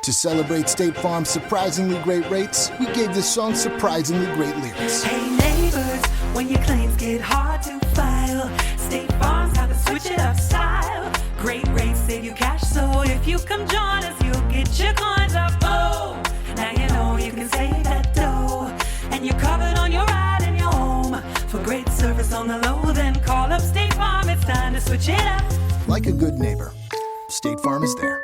To celebrate State Farm's surprisingly great rates, we gave this song surprisingly great lyrics. Hey neighbors, when your claims get hard to file, State Farm's got the switch it up style. Great rates save you cash, so if you come join us, you'll get your coins up. Oh, now you know you can save that dough, and you're covered on your ride and your home. For great service on the low, then call up State Farm. It's time to switch it up. Like a good neighbor, State Farm is there.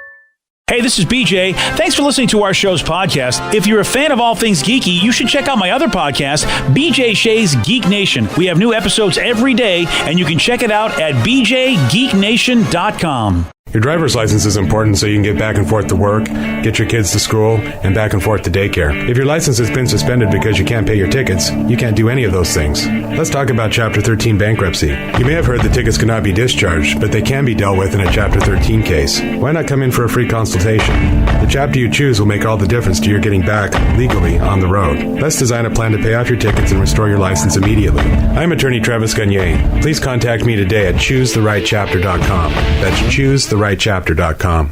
Hey, this is BJ. Thanks for listening to our show's podcast. If you're a fan of all things geeky, you should check out my other podcast, BJ Shea's Geek Nation. We have new episodes every day, and you can check it out at bjgeeknation.com. Your driver's license is important so you can get back and forth to work, get your kids to school, and back and forth to daycare. If your license has been suspended because you can't pay your tickets, you can't do any of those things. Let's talk about Chapter 13 bankruptcy. You may have heard the tickets cannot be discharged, but they can be dealt with in a Chapter 13 case. Why not come in for a free consultation? The chapter you choose will make all the difference to your getting back legally on the road. Let's design a plan to pay off your tickets and restore your license immediately. I'm attorney Travis Gagne. Please contact me today at choosetherightchapter.com. That's choosetherightchapter.com. 99.9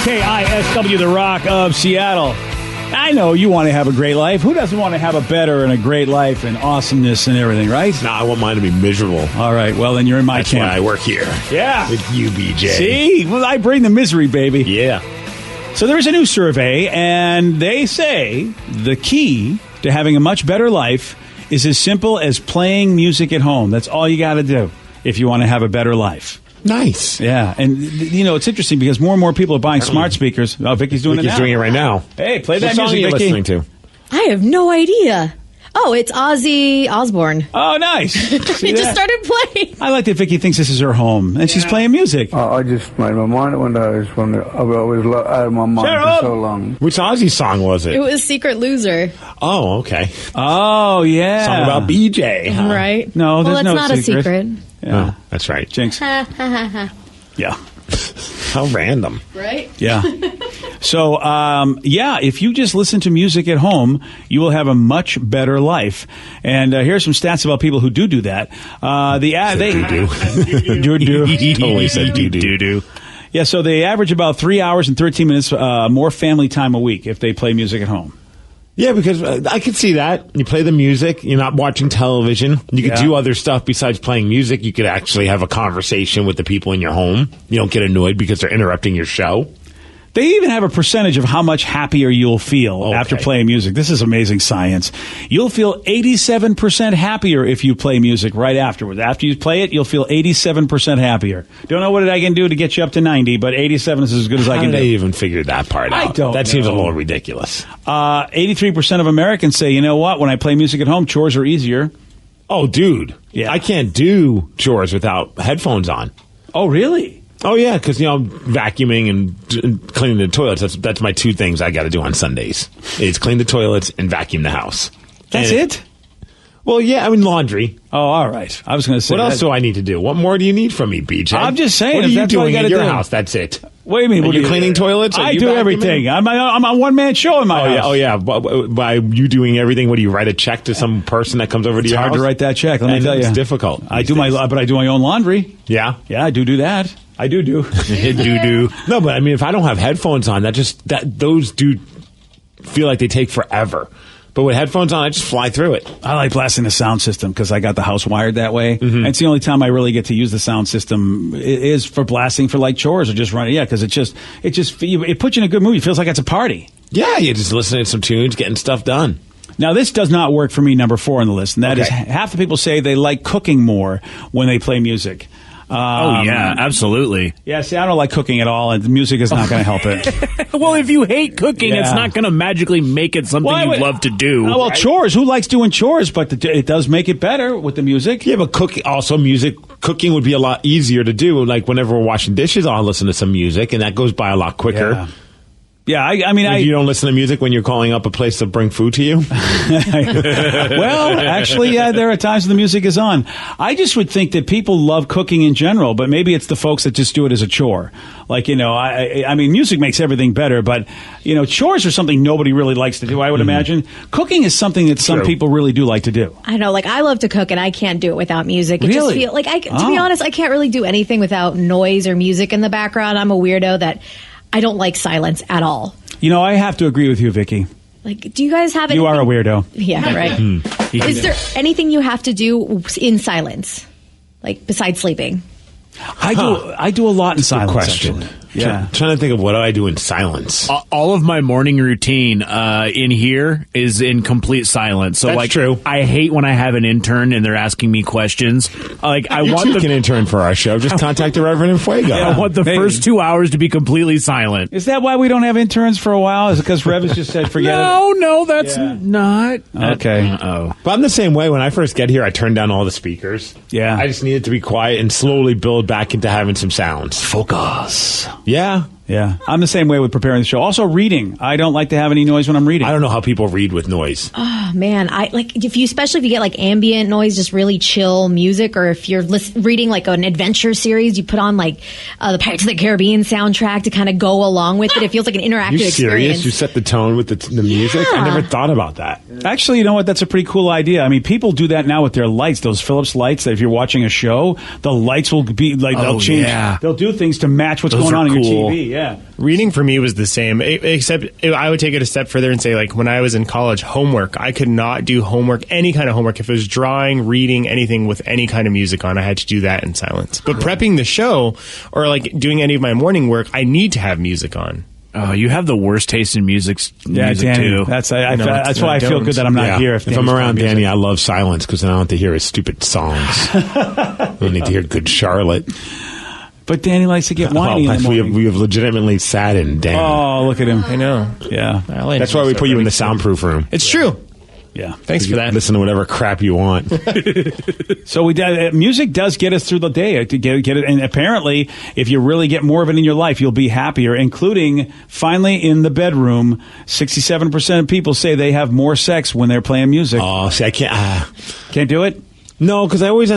KISW, The Rock of Seattle. I know you want to have a great life. Who doesn't want to have a better and a great life and awesomeness and everything, right? No, I want mine to be miserable. All right, well, then you're in my That's camp. why I work here. Yeah. With you, BJ. See? Well, I bring the misery, baby. Yeah. So there is a new survey, and they say the key to having a much better life is as simple as playing music at home. That's all you got to do if you want to have a better life. Nice. Yeah, and you know, it's interesting because more and more people are buying smart speakers. Oh, Vicky's doing it now. Vicky's doing it right now. Hey, play that What song music, are you Vicky. listening to? I have no idea. Oh, it's Ozzy Osbourne. Oh, nice. He just started playing. I like that Vicky thinks this is her home, and she's playing music. I just made my mind when I was out of my mind for so long. Which Ozzy song was it? It was Secret Loser. Oh, okay. Oh, yeah. Song about BJ, huh? Right? No, there's well, no it's not secret. a secret. Yeah. Oh, that's right. Jinx. Yeah. How random. Right? Yeah. So, if you just listen to music at home, you will have a much better life. And here's some stats about people who do that. They do. He totally said do. Yeah, so they average about 3 hours and 13 minutes more family time a week if they play music at home. Yeah, because I could see that. You play the music, you're not watching television. You could do other stuff besides playing music. You could actually have a conversation with the people in your home. You don't get annoyed because they're interrupting your show. They even have a percentage of how much happier you'll feel after playing music. This is amazing science. You'll feel 87% happier if you play music right afterwards. After you play it, you'll feel 87% happier. Don't know what I can do to get you up to 90, but 87 is as good as I can do. How did they even figure that part out? I don't That seems a know. little ridiculous. 83% of Americans say, you know what, when I play music at home, chores are easier. Oh, dude. Yeah. I can't do chores without headphones on. Oh, really? Oh, yeah, because, vacuuming and cleaning the toilets, that's my two things I got to do on Sundays. It's clean the toilets and vacuum the house. That's it? Well, yeah, laundry. Oh, all right. I was going to say What else do I need to do? What more do you need from me, BJ? I'm just saying, What are if you that's all you doing gotta at your do. house? That's it. What do you mean? Are What you do cleaning toilets? Are I you do vacuuming? everything. I'm a one-man show in my house. Oh, yeah. By you doing everything, what do you write a check to some person that comes over to It's your house? hard to write that check, let me tell you. It's difficult. I do but I do my own laundry. Yeah? Yeah, I do that. I do. do. No, but if I don't have headphones on, those do feel like they take forever. But with headphones on, I just fly through it. I like blasting the sound system because I got the house wired that way. Mm-hmm. It's the only time I really get to use the sound system is for blasting for like chores or just running. Yeah, because it puts you in a good mood. It feels like it's a party. Yeah, you're just listening to some tunes, getting stuff done. Now, this does not work for me, number 4 on the list, and that is half the people say they like cooking more when they play music. Yeah, absolutely. Yeah, see, I don't like cooking at all, and music is not going to help it. Well, if you hate cooking, it's not going to magically make it something you love to do. Well, chores. Who likes doing chores? But it does make it better with the music. Yeah, but cooking would be a lot easier to do. Like whenever we're washing dishes, I'll listen to some music, and that goes by a lot quicker. Yeah, I mean, You don't listen to music when you're calling up a place to bring food to you? Well, actually, yeah, there are times when the music is on. I just would think that people love cooking in general, but maybe it's the folks that just do it as a chore. Like, I mean, music makes everything better, but, chores are something nobody really likes to do, I would imagine. Cooking is something that some people really do like to do. I know, like, I love to cook, and I can't do it without music. It Really? just feel like, to be honest, I can't really do anything without noise or music in the background. I'm a weirdo that I don't like silence at all. I have to agree with you, Vicky. Like, do you guys have You are a weirdo. Yeah, right. Is there anything you have to do in silence? Like, besides sleeping? I do a lot in silence. Question. Actually. Yeah. Trying to think of what I do in silence. All of my morning routine in here is in complete silence. So, That's true. I hate when I have an intern and they're asking me questions. Like, I You want too can intern for our show. Just contact the Reverend Fuego. I want the first 2 hours to be completely silent. Is that why we don't have interns for a while? Is it because Rev has just said forget it? No, that's not. Okay. Uh-oh. But I'm the same way. When I first get here, I turn down all the speakers. Yeah. I just need it to be quiet and slowly build back into having some sounds. Focus. Yeah. Yeah. I'm the same way with preparing the show. Also, reading. I don't like to have any noise when I'm reading. I don't know how people read with noise. Oh, man. Especially if you get like ambient noise, just really chill music, or if you're reading like an adventure series, you put on like the Pirates of the Caribbean soundtrack to kind of go along with it. It feels like an interactive You serious? experience. You set the tone with the music? Yeah. I never thought about that. Actually, you know what? That's a pretty cool idea. I mean, people do that now with their lights. Those Philips lights, that if you're watching a show, the lights will be like, they'll change. Yeah. They'll do things to match what's Those going are on in cool. your TV. Yeah. Reading for me was the same, except I would take it a step further and say, like, when I was in college, homework, I could not do homework, any kind of homework. If it was drawing, reading, anything with any kind of music on, I had to do that in silence. But prepping the show or like doing any of my morning work, I need to have music on. Oh, you have the worst taste in music Yeah, Danny. too. That's No, that's why I feel don't. good that I'm not here. If I'm Danny's around playing Danny, music. I love silence because I don't have to hear his stupid songs. I don't need to hear Good Charlotte. But Danny likes to get whiny in the morning. we have legitimately saddened Danny. Oh, look at him. I know. Yeah. That's why we put you in the soundproof room. It's true. Yeah. Thanks for that. Listen to whatever crap you want. So music does get us through the day to get it, and apparently, if you really get more of it in your life, you'll be happier. Including finally in the bedroom, 67% of people say they have more sex when they're playing music. Oh, see, I can't. Can't do it. No, because I always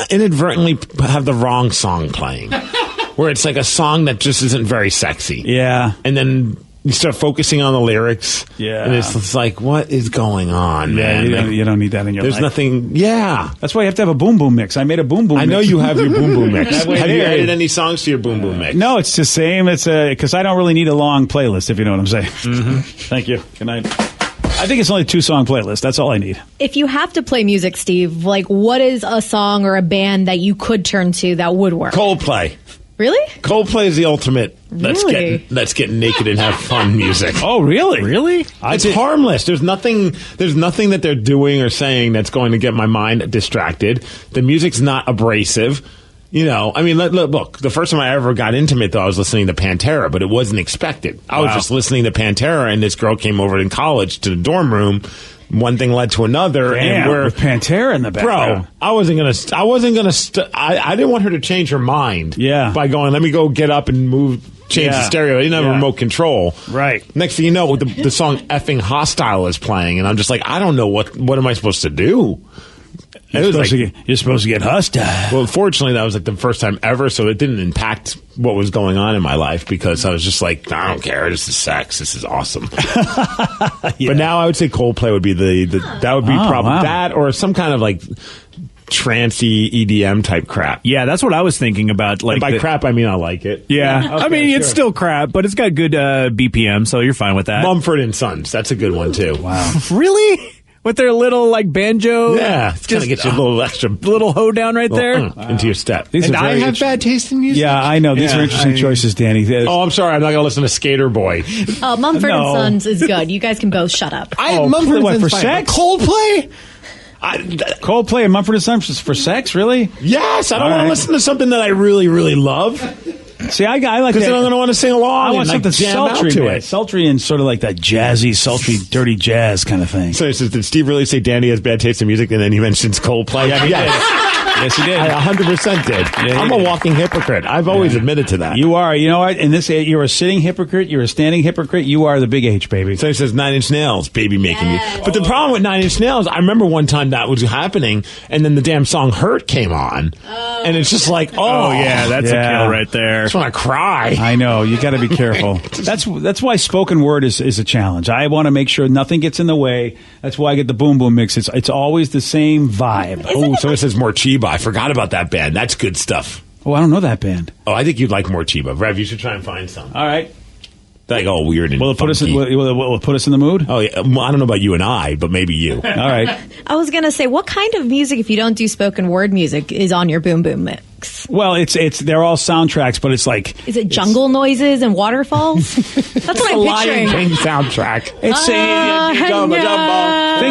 inadvertently have the wrong song playing, where it's like a song that just isn't very sexy. Yeah. And then you start focusing on the lyrics. Yeah. And it's like, what is going on, man? You don't need that in your There's life. nothing. Yeah. That's why you have to have a boom boom mix. I made a boom boom mix. I know you have your boom boom mix. That way Have you there. added any songs to your boom boom mix? No, it's the same. It's because I don't really need a long playlist, if you know what I'm saying. Mm-hmm. Thank you. Good night. I think it's only a 2-song playlist. That's all I need. If you have to play music, Steve, like, what is a song or a band that you could turn to that would work? Coldplay. Really? Coldplay is the ultimate. Really? Let's get naked and have fun music. Oh, really? Really? It's harmless. There's nothing that they're doing or saying that's going to get my mind distracted. The music's not abrasive. I mean, look, the first time I ever got intimate, though, I was listening to Pantera, but it wasn't expected. I was just listening to Pantera, and this girl came over in college to the dorm room. One thing led to another, Damn, and with Pantera in the background. Bro, I didn't want her to change her mind. Yeah. By going, let me go get up and change the stereo. I didn't have remote control. Right. Next thing you know, the song "Effing Hostile" is playing, and I'm just like, I don't know what am I supposed to do. You're supposed to get hostile. Well, fortunately, that was like the first time ever, so it didn't impact what was going on in my life because I was just like, I don't care. This is sex. This is awesome. But now I would say Coldplay would be that would be probably that or some kind of like trancey EDM type crap. Yeah, that's what I was thinking about. Like, and by crap, I mean I like it. Yeah. Okay, I mean, it's sure. still crap, but it's got good BPM, so you're fine with that. Mumford & Sons. That's a good one, too. Wow. Really? With their little, like, banjo? Yeah. It kind of gets you a little extra... Little hoedown right there? Into your step. These And are I very have bad taste in music. Yeah, I know. These are interesting choices, Danny. Oh, I'm sorry. I'm not going to listen to Skater Boy. Oh, Mumford No. & Sons is good. You guys can both shut up. Mumford what, & for Sons sex? Coldplay? Coldplay and Mumford & Sons for sex, really? Yes. I don't All want to right. listen to something that I really, really love. See, I like Because that. then I'm going to want to sing along. I want and, something jam out sultry, to man. it. Sultry and sort of like that jazzy, sultry, dirty jazz kind of thing. So he says, did Steve really say Danny has bad taste in music? And then he mentions Coldplay. Yeah, he did. Yes, he did. I 100% did. Yeah, I'm a walking hypocrite. I've always admitted to that. You are. You know what? In this, you're a sitting hypocrite. You're a standing hypocrite. You are the big H, baby. So he says 9 Inch Nails, baby making you. But the problem with 9 Inch Nails, I remember one time that was happening, and then the damn song Hurt came on. And it's just like, Oh, yeah, that's a kill right there. I just want to cry. I know. You got to be careful. That's why spoken word is a challenge. I want to make sure nothing gets in the way. That's why I get the boom boom mix. It's always the same vibe. Oh, so it says Morchiba. I forgot about that band. That's good stuff. Oh, I don't know that band. Oh, I think you'd like Morchiba. Rev, you should try and find some. All right. Like all weird and Will it put us in? funky. Will it put us in the mood? Oh, yeah. Well, I don't know about you and I, but maybe you. All right. I was going to say, what kind of music, if you don't do spoken word music, is on your boom boom mix? Well, they're all soundtracks, but it's like Is it jungle noises and waterfalls? That's what I'm Lion picturing. King soundtrack. it's think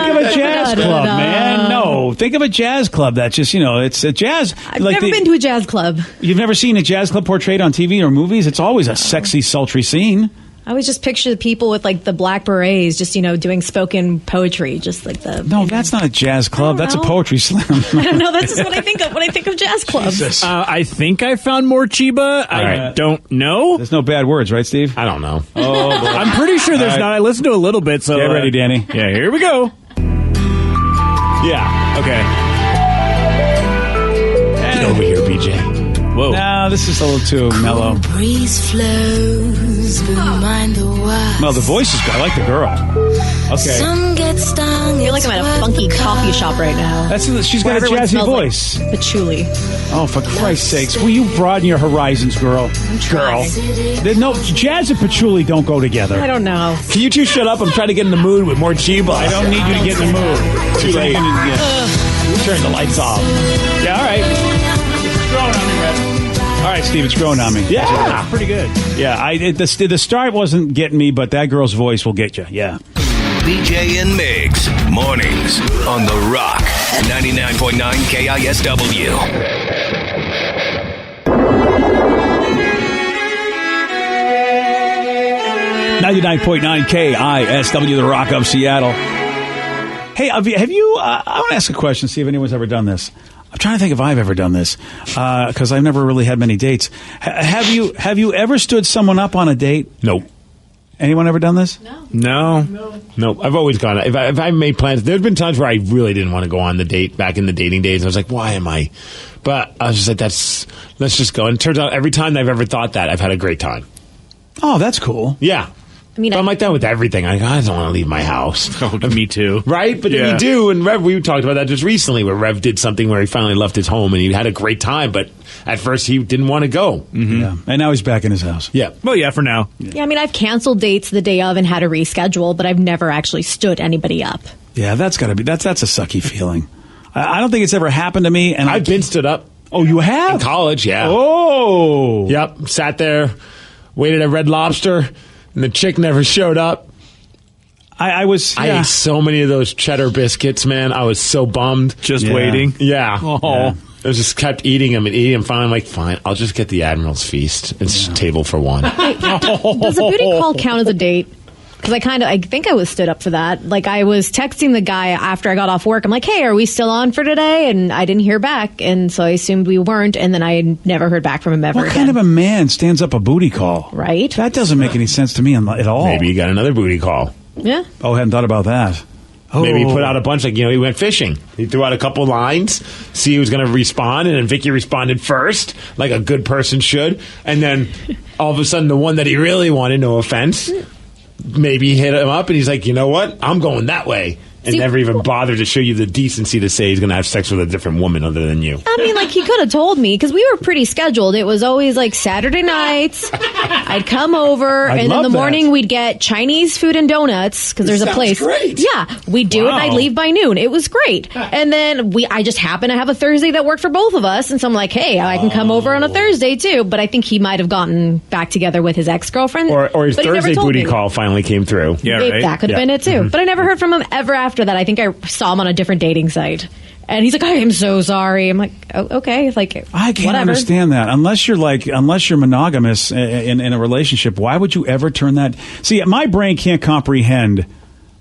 of a jazz club, man. No, think of a jazz club. That's just it's a jazz. I've never been to a jazz club. You've never seen a jazz club portrayed on TV or movies? It's always a sexy, sultry scene. I always just picture the people with like the black berets, just doing spoken poetry, just like the. No, that's not a jazz club. That's a know. poetry slam. I don't know. That's just what I think of when I think of jazz clubs. I think I found Morchiba. I right. don't know. There's no bad words, right, Steve? I don't know. Oh, boy. I'm pretty sure there's All right. not. I listened to a little bit. So Get ready, Danny. Yeah, here we go. Yeah. Okay. Get over here, BJ. Whoa. No, this is a little too mellow. Breeze flows behind the wire. Well, the voice is good. I like the girl. Okay. Some get stung. I feel like I'm at a funky coffee shop right now. She's Where got a everyone jazzy smells like voice. patchouli. Oh, for Christ's sakes. Will you broaden your horizons, girl? Girl. No, jazz and patchouli don't go together. I don't know. Can you two shut up? I'm trying to get in the mood with Morchiba. I don't need you to get in the mood. Too late. Turn the lights off. Yeah, all right. It's growing on me, Red. All right, Steve, it's growing on me. Yeah. Pretty good. Yeah, the start wasn't getting me, but that girl's voice will get you. Yeah. BJ and Migs, mornings on The Rock, 99.9 KISW. 99.9 KISW, The Rock of Seattle. Hey, have you? I want to ask a question. See if anyone's ever done this. I'm trying to think if I've ever done this because I've never really had many dates. Have you ever stood someone up on a date? Nope. Anyone ever done this? No. Nope. I've always gone. If I made plans, there's been times where I really didn't want to go on the date back in the dating days. I was like, why am I? But I was just like, let's just go. And it turns out every time I've ever thought that, I've had a great time. Oh, that's cool. Yeah. I mean, But I'm like that with everything. I don't want to leave my house. Oh, me too. Right? But then Yeah. you do. And Rev, we talked about that just recently where Rev did something where he finally left his home and he had a great time. But at first he didn't want to go. Yeah. And now he's back in his house. Yeah. Well, yeah, for now. yeah, I mean, I've canceled dates the day of and had to reschedule, but I've never actually stood anybody up. Yeah, that's got to be that's a sucky feeling. I don't think it's ever happened to me. And I've been stood up. Oh, you In have? college, yeah. Oh. Yep. Sat there, waited at Red Lobster, and the chick never showed up. I was. I ate so many of those cheddar biscuits, man. I was so bummed. Just Yeah. waiting. Yeah. Oh. Yeah. I just kept eating them and eating them. Finally, I'm like, fine, I'll just get the Admiral's Feast. It's a table for one. Does a booty call count as a date? Because I think I was stood up for that. Like, I was texting the guy after I got off work. I'm like, hey, are we still on for today? And I didn't hear back. And so I assumed we weren't. And then I never heard back from him ever What again. kind of a man stands up a booty call? Right? That doesn't make any sense to me at all. Maybe you got another booty call. Yeah. Oh, I hadn't thought about that. Oh. Maybe he put out a bunch, like, he went fishing. He threw out a couple lines, see who was going to respond, and then Vicky responded first, like a good person should. And then all of a sudden, the one that he really wanted, no offense, maybe hit him up, and he's like, you know what? I'm going that way. And See, never even bothered to show you the decency to say he's going to have sex with a different woman other than you. I mean, like, he could have told me because we were pretty scheduled. It was always like Saturday nights. I'd come over, I'd and in love the that. morning we'd get Chinese food and donuts because there's a sounds place. great. Yeah, we'd do it, and I'd Wow. leave by noon. It was great. And then I just happened to have a Thursday that worked for both of us, and so I'm like, hey, I can come over on a Thursday too. But I think he might have gotten back together with his ex-girlfriend, Or his but he never Thursday told booty me. call finally came through. Yeah, Maybe right. that could have Yeah. been it too. But I never heard from him ever after that. I think I saw him on a different dating site. And he's like, I am so sorry. I'm like, oh, okay. Like, I can't understand that. Unless you're monogamous in a relationship, why would you ever turn that? See, my brain can't comprehend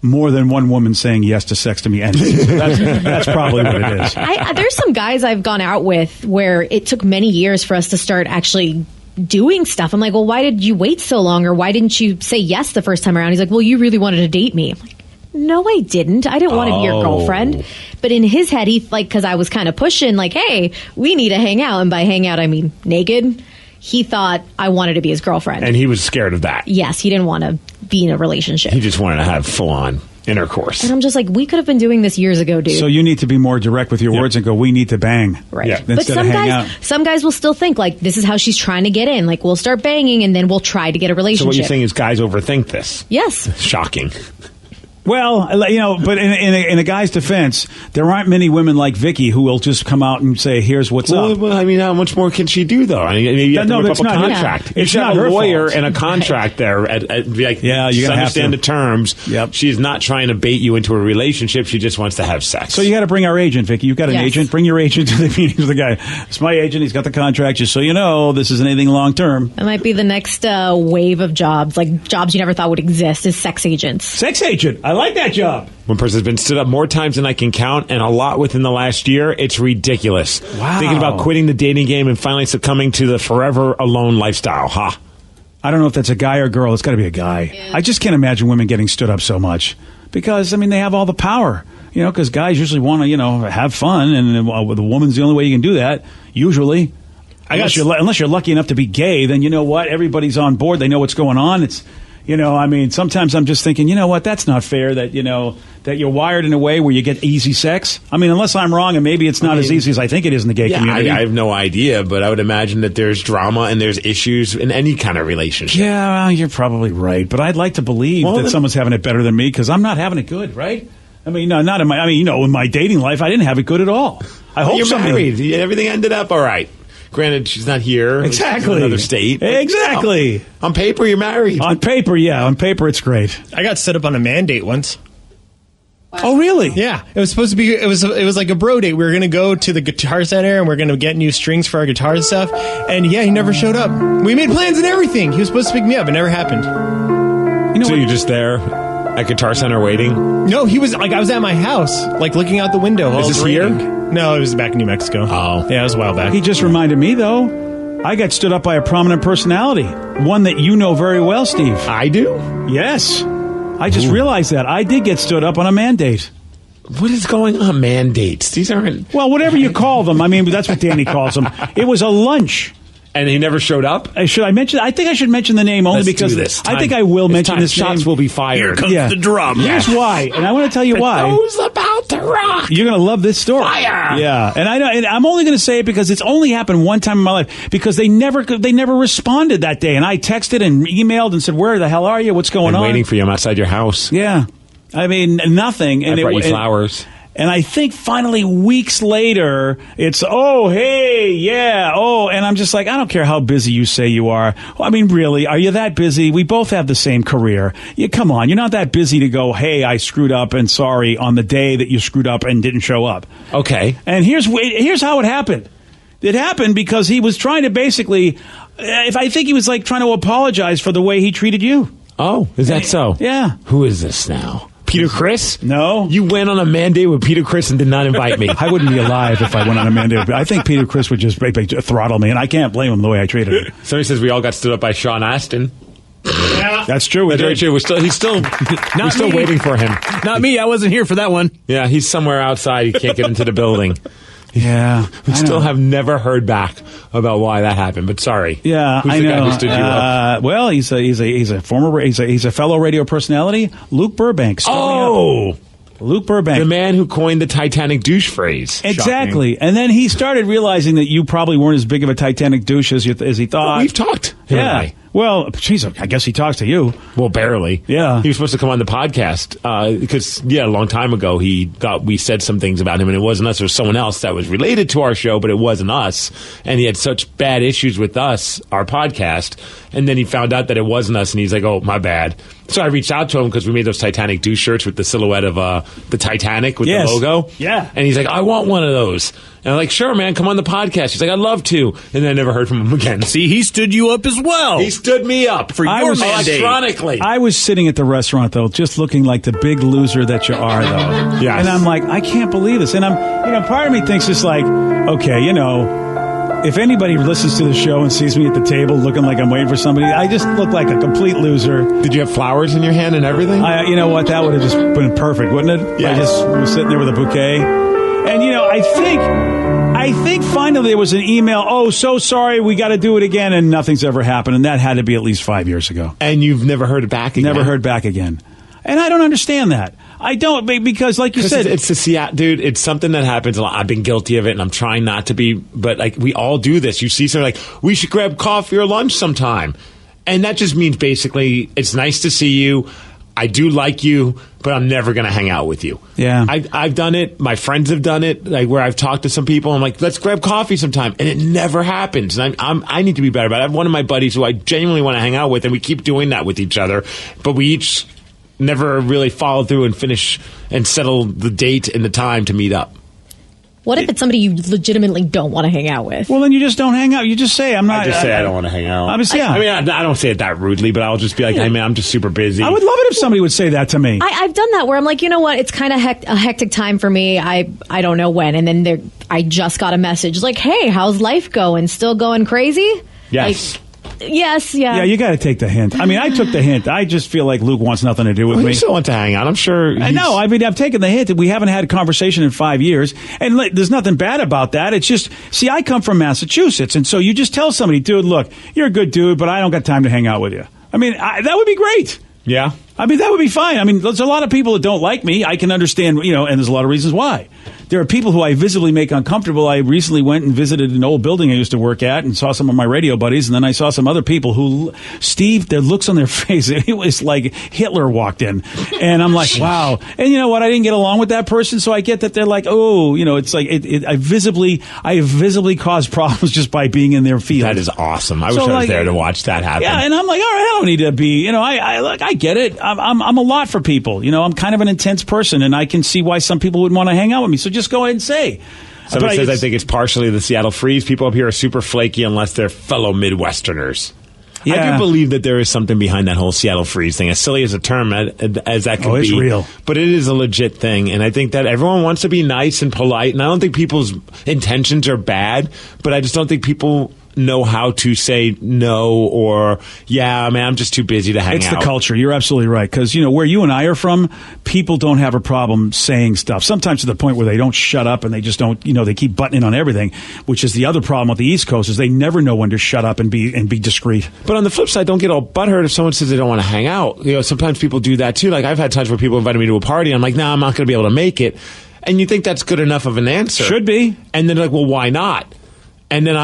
more than one woman saying yes to sex to me. And that's probably what it is. There's some guys I've gone out with where it took many years for us to start actually doing stuff. I'm like, well, why did you wait so long? Or why didn't you say yes the first time around? He's like, well, you really wanted to date me. I'm like, no, I didn't. I didn't want to be your girlfriend. But in his head, because I was kind of pushing, like, hey, we need to hang out. And by hang out, I mean naked. He thought I wanted to be his girlfriend. And he was scared of that. Yes, he didn't want to be in a relationship. He just wanted to have full-on intercourse. And I'm just like, we could have been doing this years ago, dude. So you need to be more direct with your words and go, we need to bang. Right. Yeah. But some guys will still think, like, this is how she's trying to get in. Like, we'll start banging and then we'll try to get a relationship. So what you're saying is guys overthink this? Yes. Shocking. Well, but in a guy's defense, there aren't many women like Vicky who will just come out and say, "Here's what's up." Well, I mean, how much more can she do, though? I mean, maybe you have to whip up a contract. It's not her a lawyer fault. and a contract there. Like, yeah, you gotta understand the have terms. Yep. She's not trying to bait you into a relationship. She just wants to have sex. So you got to bring our agent, Vicky. You've got an agent. Bring your agent to the meetings with the guy. It's my agent. He's got the contract. Just so you know, this isn't anything long term. It might be the next wave of jobs, like jobs you never thought would exist, is sex agents. Sex agent. I like that job. One person's been stood up more times than I can count, and a lot within the last year. It's ridiculous. Wow. Thinking about quitting the dating game and finally succumbing to the forever alone lifestyle. I don't know if that's a guy or girl. It's got to be a guy. Yeah. I just can't imagine women getting stood up so much because, I mean, they have all the power. Because guys usually want to, have fun, and the woman's the only way you can do that, usually. Unless you're lucky enough to be gay, then you know what? Everybody's on board. They know what's going on. It's... sometimes I'm just thinking, that's not fair that you're wired in a way where you get easy sex. I mean, unless I'm wrong, and maybe it's not as easy as I think it is in the gay community. I have no idea, but I would imagine that there's drama and there's issues in any kind of relationship. Yeah, you're probably right, but I'd like to believe that someone's having it better than me because I'm not having it good, right? I mean, no, not in my. I mean, in my dating life, I didn't have it good at all. I hope you're something. Married. Everything ended up all right. Granted, she's not here. Exactly. Another state. Exactly. On paper, you're married. On paper, yeah. On paper, it's great. I got set up on a man date once. Oh, really? Yeah. It was supposed to be, it was like a bro date. We were going to go to the Guitar Center and we're going to get new strings for our guitars and stuff. And yeah, he never showed up. We made plans and everything. He was supposed to pick me up. It never happened. So you're just there at Guitar Center waiting? No, he was like, I was at my house, like looking out the window. Is this here? No, it was back in New Mexico. Oh. Yeah, it was a while back. He just reminded me, though. I got stood up by a prominent personality. One that you know very well, Steve. I do? Yes. I just realized that. I did get stood up on a mandate. What is going on? Mandates? These aren't... Well, whatever you call them. I mean, that's what Danny calls them. It was a lunch. And he never showed up? Should I mention? I think I should mention the name only because I think I will mention this name. Shots will be fired. Here comes the drum. Here's why, and I want to tell you why. Who's about to rock? You're going to love this story. Fire! Yeah, and I'm only going to say it because it's only happened one time in my life because they never responded that day, and I texted and emailed and said, "Where the hell are you? What's going on?" I'm waiting for you. I'm outside your house. Yeah, I mean nothing. And I brought you flowers. And I think finally weeks later, it's, oh, hey, yeah, oh. And I'm just like, I don't care how busy you say you are. I mean, really, are you that busy? We both have the same career. Come on, you're not that busy to go, hey, I screwed up and sorry on the day that you screwed up and didn't show up. Okay. And here's how it happened. It happened because he was trying to basically, I think he was like trying to apologize for the way he treated you. Oh, is that so? Yeah. Who is this now? Peter Criss? No. You went on a mandate with Peter Criss and did not invite me. I wouldn't be alive if I went on a mandate. I think Peter Criss would just throttle me, and I can't blame him the way I treated him. Somebody says we all got stood up by Sean Astin. Yeah. That's true. That's very true. He's still waiting for him. Not me. I wasn't here for that one. Yeah, he's somewhere outside. He can't get into the building. Yeah, we still have never heard back about why that happened. But sorry, yeah, who's I the know. guy who stood you up? Well, he's a fellow radio personality, Luke Burbank. Luke Burbank, the man who coined the Titanic douche phrase. Exactly, and then he started realizing that you probably weren't as big of a Titanic douche as he thought. We've talked. Yeah. Well, geez, I guess he talks to you. Well, barely. Yeah. He was supposed to come on the podcast because, a long time ago, he thought we said some things about him, and it wasn't us. It was someone else that was related to our show, but it wasn't us. And he had such bad issues with us, our podcast, and then he found out that it wasn't us, and he's like, oh, my bad. So I reached out to him because we made those Titanic Do shirts with the silhouette of the Titanic with the logo. Yeah. And he's like, I want one of those. And I'm like, sure, man, come on the podcast. He's like, I'd love to. And then I never heard from him again. See, he stood you up as well. He stood me up for your mandate. Electronically. I was sitting at the restaurant, though, just looking like the big loser that you are, though. Yes. And I'm like, I can't believe this. And part of me thinks it's like, okay, if anybody listens to the show and sees me at the table looking like I'm waiting for somebody, I just look like a complete loser. Did you have flowers in your hand and everything? You know what? That would have just been perfect, wouldn't it? Yes. I just was sitting there with a bouquet. And, I think finally there was an email, oh, so sorry, we got to do it again, and nothing's ever happened. And that had to be at least 5 years ago. And you've never heard it back again? Never heard back again. And I don't understand that. I don't, because like you said... It's dude, it's something that happens a lot. I've been guilty of it, and I'm trying not to be, but we all do this. You see something like, we should grab coffee or lunch sometime. And that just means basically, it's nice to see you. I do like you, but I'm never going to hang out with you. Yeah. I've done it. My friends have done it, where I've talked to some people. I'm like, let's grab coffee sometime. And it never happens. And I need to be better about it. I have one of my buddies who I genuinely want to hang out with, and we keep doing that with each other. But we each never really follow through and finish and settle the date and the time to meet up. What if it's somebody you legitimately don't want to hang out with? Well, then you just don't hang out. You just say, I'm not... I just say I don't want to hang out. Obviously, yeah. I don't say it that rudely, but I'll just be like, hey, man, I'm just super busy. I would love it if somebody would say that to me. I've done that where I'm like, you know what? It's kind of a hectic time for me. I don't know when. And then I just got a message like, hey, how's life going? Still going crazy? Yes. Yes, yeah. Yeah, you got to take the hint. I took the hint. I just feel like Luke wants nothing to do with me. He still wants to hang out. I'm sure. I know. I've taken the hint. We haven't had a conversation in 5 years. And there's nothing bad about that. It's just, I come from Massachusetts. And so you just tell somebody, dude, look, you're a good dude, but I don't got time to hang out with you. That would be great. Yeah. That would be fine. There's a lot of people that don't like me. I can understand, and there's a lot of reasons why. There are people who I visibly make uncomfortable. I recently went and visited an old building I used to work at and saw some of my radio buddies, and then I saw some other people who, Steve, their looks on their face, it was like Hitler walked in. And I'm like, wow. And you know what? I didn't get along with that person, so I get that they're like, oh, it's like, I visibly caused problems just by being in their field. That is awesome. I wish I was there to watch that happen. Yeah, and I'm like, all right, I don't need to be, I get it. I'm a lot for people. I'm kind of an intense person, and I can see why some people would want to hang out with me. So just go ahead and say. Somebody says, I think it's partially the Seattle freeze. People up here are super flaky unless they're fellow Midwesterners. Yeah. I do believe that there is something behind that whole Seattle freeze thing. As silly as a term as that can be. It's real. But it is a legit thing. And I think that everyone wants to be nice and polite. And I don't think people's intentions are bad. But I just don't think people know how to say no or, yeah, man, I'm just too busy to hang out. It's the culture. You're absolutely right. Because, where you and I are from, people don't have a problem saying stuff. Sometimes to the point where they don't shut up and they just don't, they keep butting in on everything, which is the other problem with the East Coast is they never know when to shut up and be discreet. But on the flip side, don't get all butthurt if someone says they don't want to hang out. Sometimes people do that too. Like I've had times where people invited me to a party. I'm like, nah, I'm not going to be able to make it. And you think that's good enough of an answer. Should be. And then they're like, well, why not? And then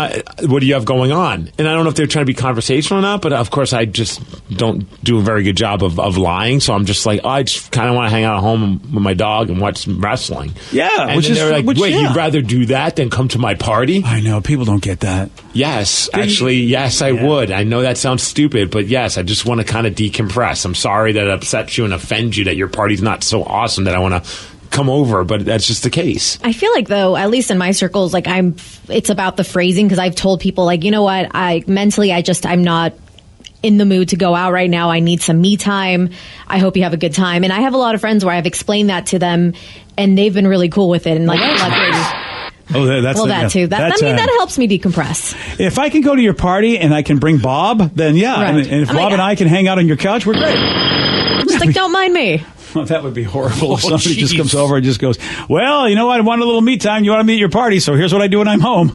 what do you have going on? And I don't know if they're trying to be conversational or not, but of course I just don't do a very good job of lying. So I'm just like, I just kind of want to hang out at home with my dog and watch some wrestling. Yeah. And they're like, wait, you'd rather do that than come to my party? I know. People don't get that. Yes. Actually, yes, I would. I know that sounds stupid, but yes, I just want to kind of decompress. I'm sorry that it upsets you and offends you that your party's not so awesome that I want to come over, but that's just the case. I feel like, though, at least in my circles, like it's about the phrasing, because I've told people, like, you know what, I'm not in the mood to go out right now. I need some me time. I hope you have a good time. And I have a lot of friends where I've explained that to them, and they've been really cool with it. And like, that too. That helps me decompress. If I can go to your party and I can bring Bob, then yeah. Right. And if Bob and I can hang out on your couch, we're great. Just like, don't mind me. Well, that would be horrible if somebody just comes over and just goes, well, I want a little me time. You want to meet at your party, so here's what I do when I'm home.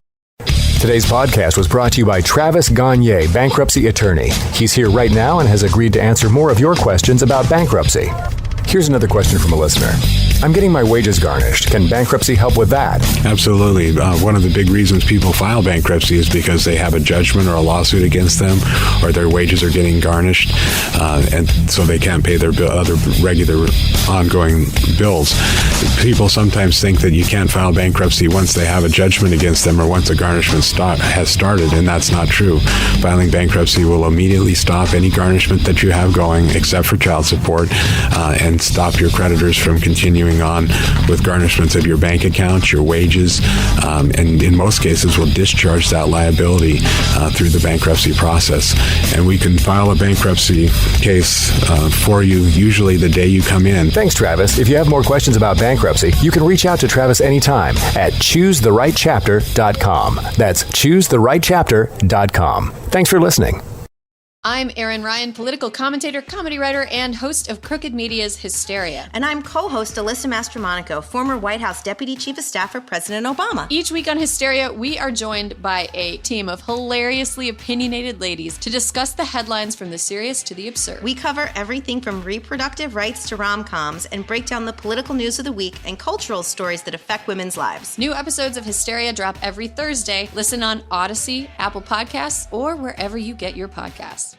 Today's podcast was brought to you by Travis Gagne, bankruptcy attorney. He's here right now and has agreed to answer more of your questions about bankruptcy. Here's another question from a listener. I'm getting my wages garnished. Can bankruptcy help with that? Absolutely. One of the big reasons people file bankruptcy is because they have a judgment or a lawsuit against them, or their wages are getting garnished, and so they can't pay their other regular ongoing bills. People sometimes think that you can't file bankruptcy once they have a judgment against them or once a garnishment has started, and that's not true. Filing bankruptcy will immediately stop any garnishment that you have going, except for child support, and stop your creditors from continuing on with garnishments of your bank account, your wages, and in most cases will discharge that liability through the bankruptcy process. And we can file a bankruptcy case for you usually the day you come in. Thanks, Travis. If you have more questions about bankruptcy, you can reach out to Travis anytime at choosetherightchapter.com. That's choosetherightchapter.com. Thanks for listening. I'm Erin Ryan, political commentator, comedy writer, and host of Crooked Media's Hysteria. And I'm co-host Alyssa Mastromonaco, former White House Deputy Chief of Staff for President Obama. Each week on Hysteria, we are joined by a team of hilariously opinionated ladies to discuss the headlines from the serious to the absurd. We cover everything from reproductive rights to rom-coms and break down the political news of the week and cultural stories that affect women's lives. New episodes of Hysteria drop every Thursday. Listen on Odyssey, Apple Podcasts, or wherever you get your podcasts.